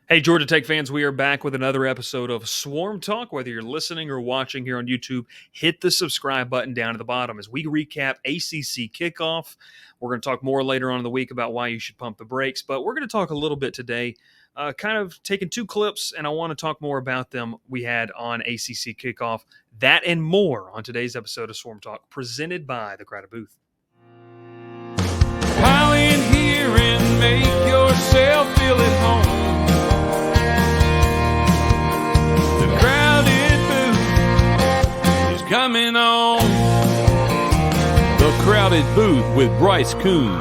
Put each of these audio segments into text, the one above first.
Hey, Georgia Tech fans, we are back with another episode of Swarm Talk. Whether you're listening or watching here on YouTube, hit the subscribe button down at the bottom as we recap ACC Kickoff. We're going to talk more later on in the week about why you should pump the brakes, but we're going to talk a little bit today, kind of taking two clips, and I want to talk more about them we had on ACC Kickoff. That and more on today's episode of Swarm Talk, presented by the Crowded Booth. Pile in here and make yourself feel at home. Coming on the Crowded Booth with Bryce Koon.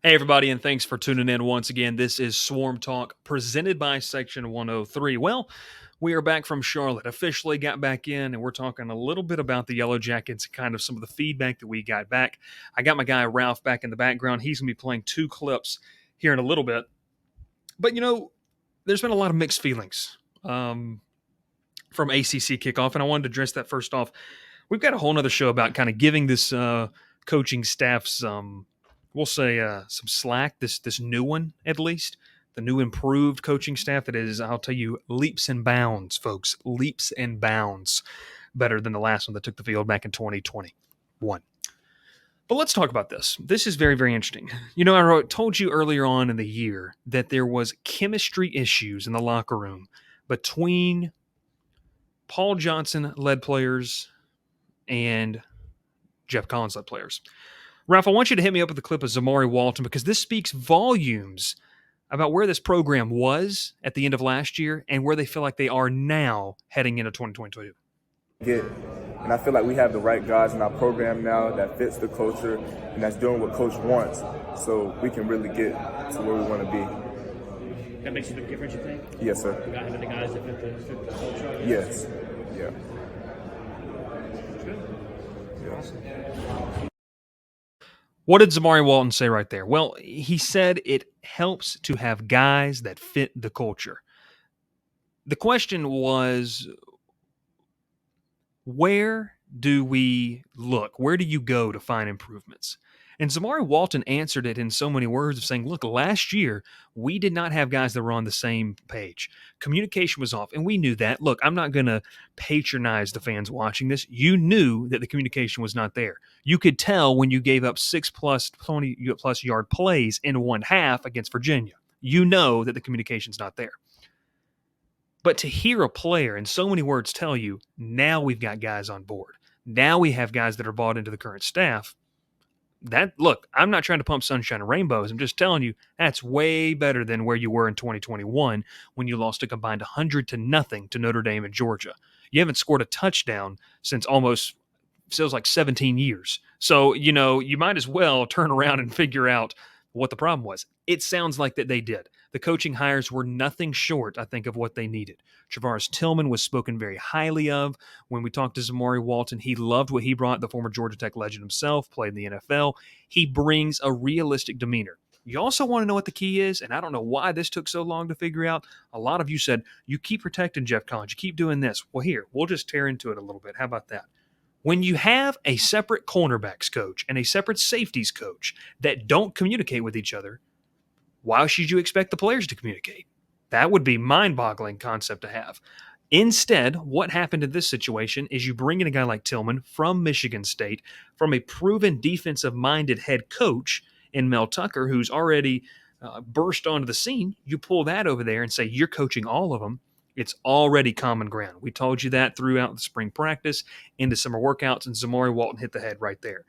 Hey, everybody, and thanks for tuning in once again. This is Swarm Talk, presented by Section 103. Well, we are back from Charlotte, officially got back in, and we're talking a little bit about the Yellow Jackets and kind of some of the feedback that we got back. I got my guy Ralph back in the background. He's going to be playing two clips here in a little bit. But, there's been a lot of mixed feelings from ACC Kickoff, and I wanted to address that first off. We've got a whole other show about kind of giving this coaching staff some slack, this new one at least, the new improved coaching staff that is, I'll tell you, leaps and bounds, folks, leaps and bounds better than the last one that took the field back in 2021. But let's talk about this. This is very, very interesting. I told you earlier on in the year that there was chemistry issues in the locker room between Paul Johnson-led players and Geoff Collins-led players. Ralph, I want you to hit me up with a clip of Zamari Walton because this speaks volumes about where this program was at the end of last year and where they feel like they are now heading into 2022. And I feel like we have the right guys in our program now that fits the culture and that's doing what Coach wants, so we can really get to where we want to be. That makes a big difference, you think? Yes, sir. You got having the guys that fit the culture, I guess? Yes. Yeah. Good. What did Zamari Walton say right there? Well, he said it helps to have guys that fit the culture. The question was, where do we look? Where do you go to find improvements? And Zamari Walton answered it in so many words of saying, look, last year, we did not have guys that were on the same page. Communication was off, and we knew that. Look, I'm not going to patronize the fans watching this. You knew that the communication was not there. You could tell when you gave up 6+ 20+ yard plays in one half against Virginia. You know that the communication's not there. But to hear a player in so many words tell you, now we've got guys on board. Now we have guys that are bought into the current staff. Look, I'm not trying to pump sunshine and rainbows. I'm just telling you that's way better than where you were in 2021 when you lost a combined 100-0 to Notre Dame and Georgia. You haven't scored a touchdown since almost feels like 17 years. So, you might as well turn around and figure out what the problem was. It sounds like that they did. The coaching hires were nothing short, I think, of what they needed. Travaris Tillman was spoken very highly of. When we talked to Zamari Walton, he loved what he brought, the former Georgia Tech legend himself, played in the NFL. He brings a realistic demeanor. You also want to know what the key is, and I don't know why this took so long to figure out. A lot of you said, you keep protecting Geoff Collins, you keep doing this. Well, here, we'll just tear into it a little bit. How about that? When you have a separate cornerbacks coach and a separate safeties coach that don't communicate with each other, why should you expect the players to communicate? That would be a mind-boggling concept to have. Instead, what happened in this situation is you bring in a guy like Tillman from Michigan State, from a proven defensive-minded head coach in Mel Tucker, who's already burst onto the scene. You pull that over there and say, you're coaching all of them. It's already common ground. We told you that throughout the spring practice, into summer workouts, and Zamari Walton hit the head right there.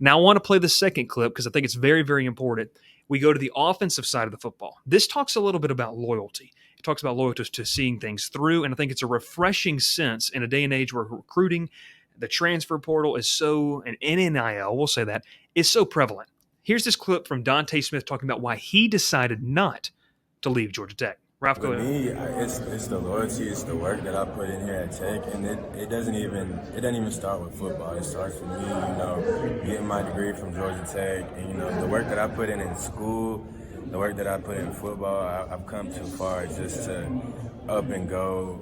Now I want to play the second clip because I think it's very, very important. We go to the offensive side of the football. This talks a little bit about loyalty. It talks about loyalty to seeing things through, and I think it's a refreshing sense in a day and age where recruiting, the transfer portal is so, and NIL, we'll say that, is so prevalent. Here's this clip from Dante Smith talking about why he decided not to leave Georgia Tech. Ralph, go ahead. For me, it's the loyalty, it's the work that I put in here at Tech, and it doesn't even start with football. It starts with me, getting my degree from Georgia Tech, and the work that I put in school, the work that I put in football. I've come too far just to up and go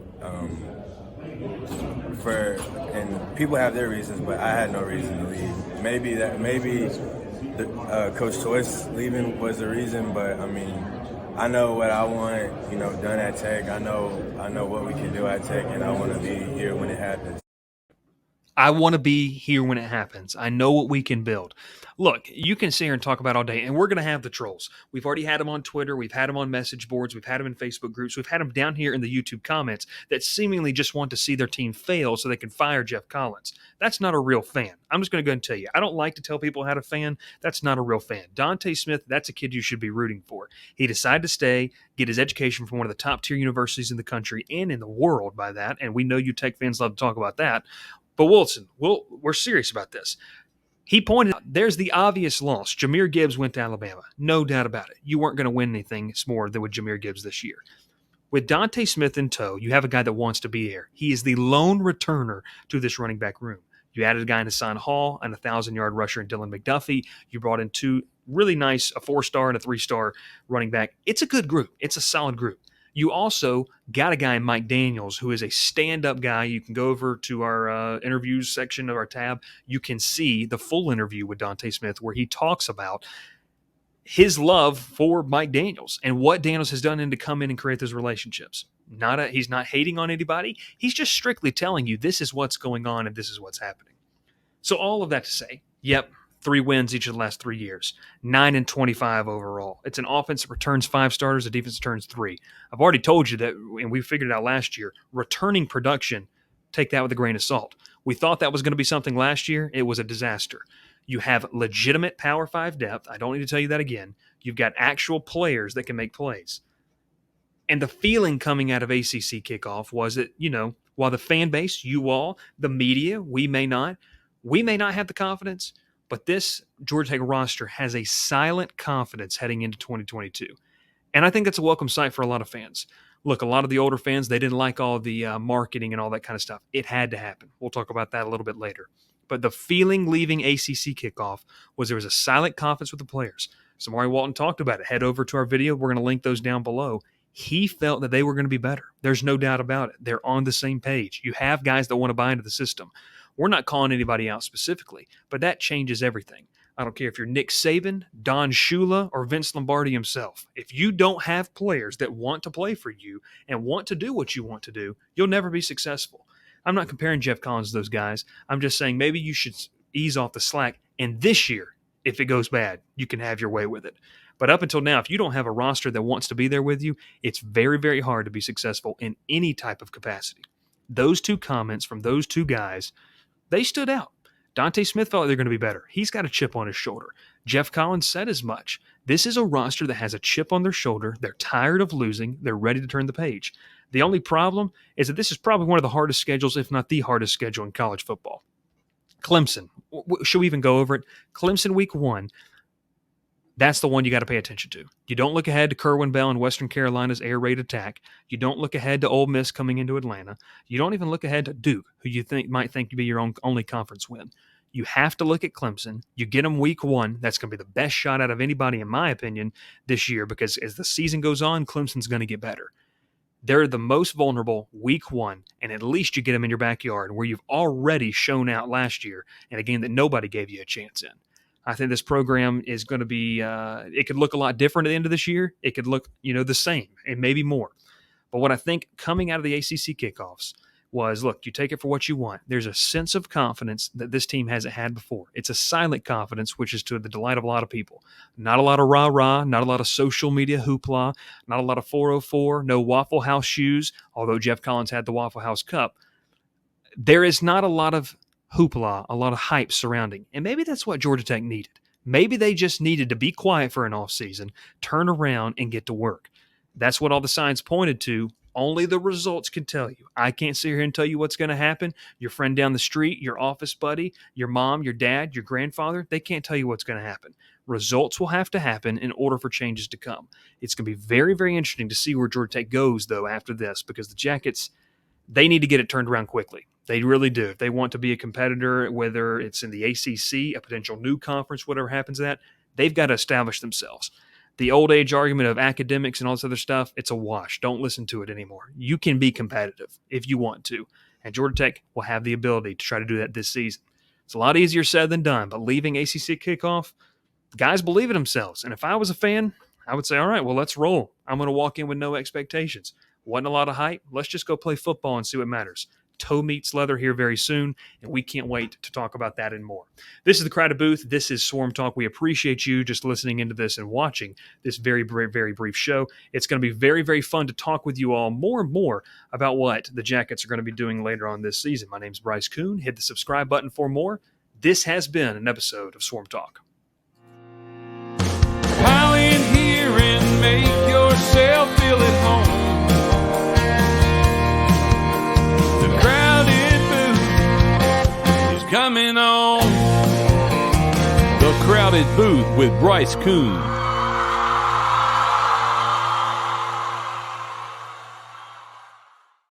and people have their reasons, but I had no reason to leave. Maybe the Coach Choice leaving was the reason, but I mean, I know what I want, done at Tech. I know what we can do at Tech, and I want to be here when it happens. I want to be here when it happens. I know what we can build. Look, you can sit here and talk about all day, and we're going to have the trolls. We've already had them on Twitter. We've had them on message boards. We've had them in Facebook groups. We've had them down here in the YouTube comments that seemingly just want to see their team fail so they can fire Geoff Collins. That's not a real fan. I'm just going to go and tell you. I don't like to tell people how to fan. That's not a real fan. Dante Smith, that's a kid you should be rooting for. He decided to stay, get his education from one of the top-tier universities in the country and in the world by that, and we know you Tech fans love to talk about that. But Wilson, we're serious about this. He pointed out there's the obvious loss. Jahmyr Gibbs went to Alabama. No doubt about it. You weren't going to win anything more than with Jahmyr Gibbs this year. With Dante Smith in tow, you have a guy that wants to be there. He is the lone returner to this running back room. You added a guy in Hassan Hall and a 1,000-yard rusher in Dylan McDuffie. You brought in two really nice, a 4-star and a 3-star running back. It's a good group. It's a solid group. You also got a guy in Mike Daniels who is a stand-up guy. You can go over to our interviews section of our tab. You can see the full interview with Dante Smith where he talks about his love for Mike Daniels and what Daniels has done to come in and create those relationships. He's not hating on anybody. He's just strictly telling you this is what's going on and this is what's happening. So all of that to say, yep, 3 wins each of the last 3 years, 9-25 overall. It's an offense that returns 5 starters, a defense that returns 3. I've already told you that, and we figured it out last year, returning production, take that with a grain of salt. We thought that was going to be something last year. It was a disaster. You have legitimate Power 5 depth. I don't need to tell you that again. You've got actual players that can make plays. And the feeling coming out of ACC Kickoff was that, while the fan base, you all, the media, we may not have the confidence, but this Georgia Tech roster has a silent confidence heading into 2022. And I think that's a welcome sight for a lot of fans. Look, a lot of the older fans, they didn't like all the marketing and all that kind of stuff. It had to happen. We'll talk about that a little bit later. But the feeling leaving ACC Kickoff was there was a silent confidence with the players. Samari Walton talked about it. Head over to our video. We're going to link those down below. He felt that they were going to be better. There's no doubt about it. They're on the same page. You have guys that want to buy into the system. We're not calling anybody out specifically, but that changes everything. I don't care if you're Nick Saban, Don Shula, or Vince Lombardi himself. If you don't have players that want to play for you and want to do what you want to do, you'll never be successful. I'm not comparing Geoff Collins to those guys. I'm just saying maybe you should ease off the slack. And this year, if it goes bad, you can have your way with it. But up until now, if you don't have a roster that wants to be there with you, it's very, very hard to be successful in any type of capacity. Those 2 comments from those 2 guys, they stood out. Dante Smith felt like they're going to be better. He's got a chip on his shoulder. Geoff Collins said as much. This is a roster that has a chip on their shoulder. They're tired of losing. They're ready to turn the page. The only problem is that this is probably one of the hardest schedules, if not the hardest schedule in college football. Clemson. Should we even go over it? Clemson week 1. That's the one you got to pay attention to. You don't look ahead to Kerwin Bell and Western Carolina's air raid attack. You don't look ahead to Ole Miss coming into Atlanta. You don't even look ahead to Duke, who you might think to be your only conference win. You have to look at Clemson. You get them week 1. That's going to be the best shot out of anybody, in my opinion, this year, because as the season goes on, Clemson's going to get better. They're the most vulnerable week 1, and at least you get them in your backyard where you've already shown out last year in a game that nobody gave you a chance in. I think this program is going to be it could look a lot different at the end of this year. It could look, the same and maybe more. But what I think coming out of the ACC kickoffs was, look, you take it for what you want. There's a sense of confidence that this team hasn't had before. It's a silent confidence, which is to the delight of a lot of people. Not a lot of rah-rah, not a lot of social media hoopla, not a lot of 404, no Waffle House shoes, although Geoff Collins had the Waffle House Cup. There is not a lot of hoopla, a lot of hype surrounding. And maybe that's what Georgia Tech needed. Maybe they just needed to be quiet for an offseason, turn around, and get to work. That's what all the signs pointed to. Only the results can tell you. I can't sit here and tell you what's going to happen. Your friend down the street, your office buddy, your mom, your dad, your grandfather, they can't tell you what's going to happen. Results will have to happen in order for changes to come. It's going to be very, very interesting to see where Georgia Tech goes, though, after this, because the Jackets, they need to get it turned around quickly. They really do. If they want to be a competitor, whether it's in the ACC, a potential new conference, whatever happens to that, they've got to establish themselves. The old age argument of academics and all this other stuff, it's a wash. Don't listen to it anymore. You can be competitive if you want to. And Georgia Tech will have the ability to try to do that this season. It's a lot easier said than done, but leaving ACC Kickoff, guys believe in themselves. And if I was a fan, I would say, all right, well, let's roll. I'm going to walk in with no expectations. Wasn't a lot of hype. Let's just go play football and see what matters. Toe meets leather here very soon, and we can't wait to talk about that and more. This is the Crowded Booth. This is Swarm Talk. We appreciate you just listening into this and watching this very, very, very brief show. It's going to be very, very fun to talk with you all more and more about what the Jackets are going to be doing later on this season. My name is Bryce Koon. Hit the subscribe button for more. This has been an episode of Swarm Talk. Pile in here and make yourself feel at home. The Crowded Booth is coming on. The Crowded Booth with Bryce Koon.